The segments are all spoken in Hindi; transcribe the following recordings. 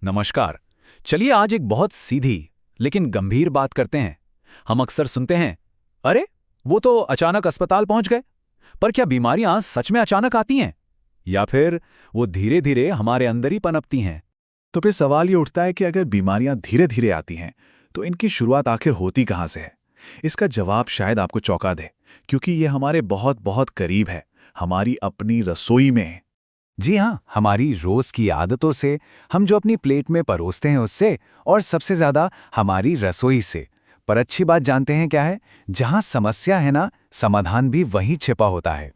नमस्कार। चलिए आज एक बहुत सीधी लेकिन गंभीर बात करते हैं। हम अक्सर सुनते हैं, अरे वो तो अचानक अस्पताल पहुंच गए। पर क्या बीमारियां सच में अचानक आती हैं या फिर वो धीरे धीरे हमारे अंदर ही पनपती हैं? तो फिर सवाल ये उठता है कि अगर बीमारियां धीरे धीरे आती हैं तो इनकी शुरुआत आखिर होती कहाँ से है। इसका जवाब शायद आपको चौंका दे, क्योंकि ये हमारे बहुत बहुत करीब है, हमारी अपनी रसोई में। जी हाँ, हमारी रोज की आदतों से, हम जो अपनी प्लेट में परोसते हैं उससे, और सबसे ज्यादा हमारी रसोई से। पर अच्छी बात जानते हैं क्या है? जहां समस्या है ना, समाधान भी वहीं छिपा होता है।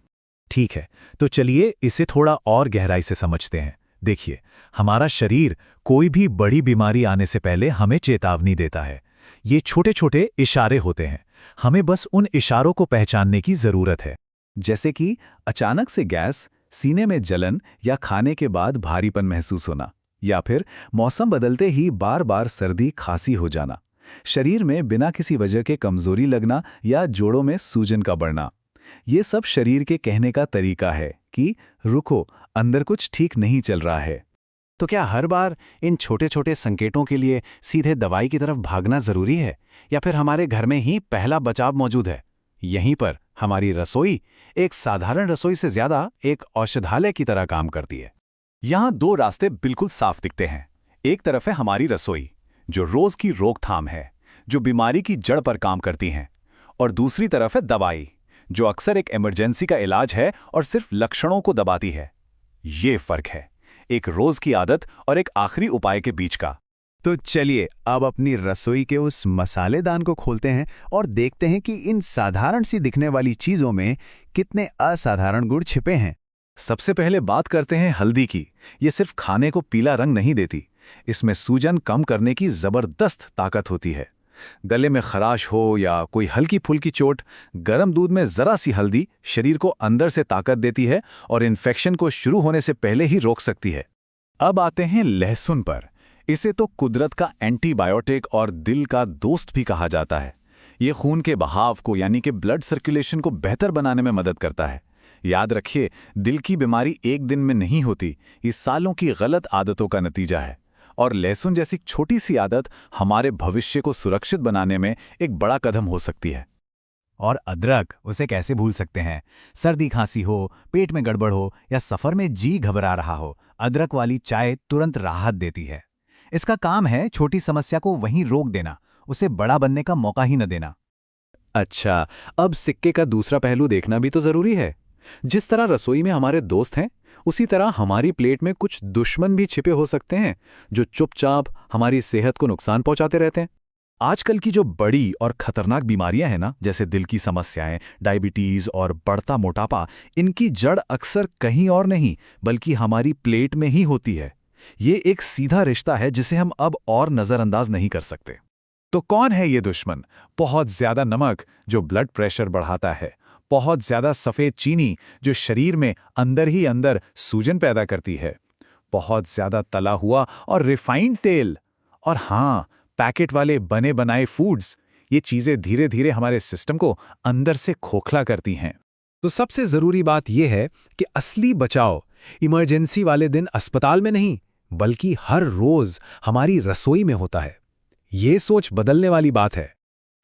ठीक है, तो चलिए इसे थोड़ा और गहराई से समझते हैं। देखिए, हमारा शरीर कोई भी बड़ी बीमारी आने से पहले हमें चेतावनी देता है। ये छोटे छोटे इशारे होते हैं, हमें बस उन इशारों को पहचानने की जरूरत है। जैसे कि अचानक से गैस, सीने में जलन या खाने के बाद भारीपन महसूस होना, या फिर मौसम बदलते ही बार बार सर्दी खांसी हो जाना, शरीर में बिना किसी वजह के कमजोरी लगना या जोड़ों में सूजन का बढ़ना। ये सब शरीर के कहने का तरीका है कि रुको, अंदर कुछ ठीक नहीं चल रहा है। तो क्या हर बार इन छोटे छोटे संकेतों के लिए सीधे दवाई की तरफ भागना जरूरी है, या फिर हमारे घर में ही पहला बचाव मौजूद है? यहीं पर हमारी रसोई एक साधारण रसोई से ज्यादा एक औषधालय की तरह काम करती है। यहाँ दो रास्ते बिल्कुल साफ दिखते हैं। एक तरफ है हमारी रसोई, जो रोज की रोकथाम है, जो बीमारी की जड़ पर काम करती है, और दूसरी तरफ है दवाई, जो अक्सर एक इमरजेंसी का इलाज है और सिर्फ लक्षणों को दबाती है। ये फर्क है एक रोज की आदत और एक आखिरी उपाय के बीच का। तो चलिए अब अपनी रसोई के उस मसालेदान को खोलते हैं और देखते हैं कि इन साधारण सी दिखने वाली चीजों में कितने असाधारण गुण छिपे हैं। सबसे पहले बात करते हैं हल्दी की। ये सिर्फ खाने को पीला रंग नहीं देती, इसमें सूजन कम करने की जबरदस्त ताकत होती है। गले में खराश हो या कोई हल्की फुल्की चोट, गर्म दूध में जरा सी हल्दी शरीर को अंदर से ताकत देती है और इन्फेक्शन को शुरू होने से पहले ही रोक सकती है। अब आते हैं लहसुन पर। इसे तो कुदरत का एंटीबायोटिक और दिल का दोस्त भी कहा जाता है। ये खून के बहाव को, यानी कि ब्लड सर्कुलेशन को बेहतर बनाने में मदद करता है। याद रखिए, दिल की बीमारी एक दिन में नहीं होती, ये सालों की गलत आदतों का नतीजा है। और लहसुन जैसी छोटी सी आदत हमारे भविष्य को सुरक्षित बनाने में एक बड़ा कदम हो सकती है। और अदरक, उसे कैसे भूल सकते हैं। सर्दी खांसी हो, पेट में गड़बड़ हो या सफर में जी घबरा रहा हो, अदरक वाली चाय तुरंत राहत देती है। इसका काम है छोटी समस्या को वहीं रोक देना, उसे बड़ा बनने का मौका ही न देना। अच्छा, अब सिक्के का दूसरा पहलू देखना भी तो जरूरी है। जिस तरह रसोई में हमारे दोस्त हैं, उसी तरह हमारी प्लेट में कुछ दुश्मन भी छिपे हो सकते हैं, जो चुपचाप हमारी सेहत को नुकसान पहुंचाते रहते हैं। आजकल की जो बड़ी और खतरनाक बीमारियां हैं ना, जैसे दिल की समस्याएं, डायबिटीज और बढ़ता मोटापा, इनकी जड़ अक्सर कहीं और नहीं बल्कि हमारी प्लेट में ही होती है। ये एक सीधा रिश्ता है जिसे हम अब और नजरअंदाज नहीं कर सकते। तो कौन है ये दुश्मन? बहुत ज्यादा नमक, जो ब्लड प्रेशर बढ़ाता है। बहुत ज्यादा सफेद चीनी, जो शरीर में अंदर ही अंदर सूजन पैदा करती है। बहुत ज्यादा तला हुआ और रिफाइंड तेल। और हाँ, पैकेट वाले बने बनाए फूड्स। ये चीजें धीरे धीरे हमारे सिस्टम को अंदर से खोखला करती हैं। तो सबसे जरूरी बात यह है कि असली बचाव इमरजेंसी वाले दिन अस्पताल में नहीं, बल्कि हर रोज हमारी रसोई में होता है। ये सोच बदलने वाली बात है।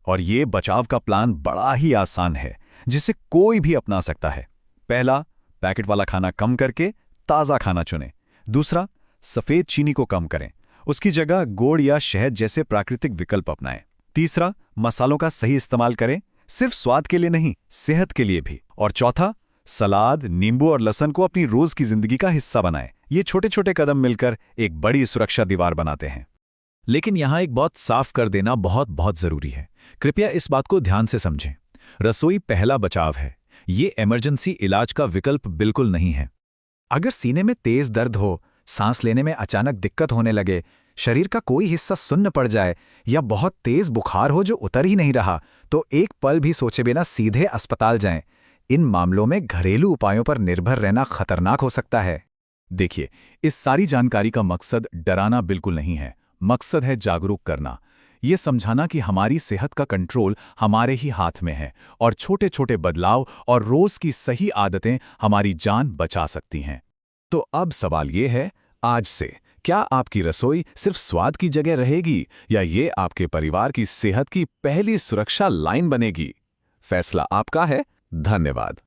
और ये बचाव का प्लान बड़ा ही आसान है, जिसे कोई भी अपना सकता है। पहला, पैकेट वाला खाना कम करके ताज़ा खाना चुनें। दूसरा, सफ़ेद चीनी को कम करें, उसकी जगह गुड़ या शहद जैसे प्राकृतिक विकल्प अपनाएं। तीसरा, मसालों का सही इस्तेमाल करें, सिर्फ स्वाद के लिए नहीं, सेहत के लिए भी। और चौथा, सलाद, नींबू और लहसुन को अपनी रोज की जिंदगी का हिस्सा बनाएं। ये छोटे छोटे कदम मिलकर एक बड़ी सुरक्षा दीवार बनाते हैं। लेकिन यहाँ एक बात साफ कर देना बहुत बहुत जरूरी है। कृपया इस बात को ध्यान से समझें। रसोई पहला बचाव है, ये इमरजेंसी इलाज का विकल्प बिल्कुल नहीं है। अगर सीने में तेज दर्द हो, सांस लेने में अचानक दिक्कत होने लगे, शरीर का कोई हिस्सा सुन्न पड़ जाए या बहुत तेज बुखार हो जो उतर ही नहीं रहा, तो एक पल भी सोचे बिना सीधे अस्पताल जाएं। इन मामलों में घरेलू उपायों पर निर्भर रहना खतरनाक हो सकता है। देखिए, इस सारी जानकारी का मकसद डराना बिल्कुल नहीं है। मकसद है जागरूक करना, ये समझाना कि हमारी सेहत का कंट्रोल हमारे ही हाथ में है और छोटे छोटे बदलाव और रोज की सही आदतें हमारी जान बचा सकती हैं। तो अब सवाल ये है आज से क्या आपकी रसोई सिर्फ स्वाद की जगह रहेगी या ये आपके परिवार की सेहत की पहली सुरक्षा लाइन बनेगी? फैसला आपका है। धन्यवाद।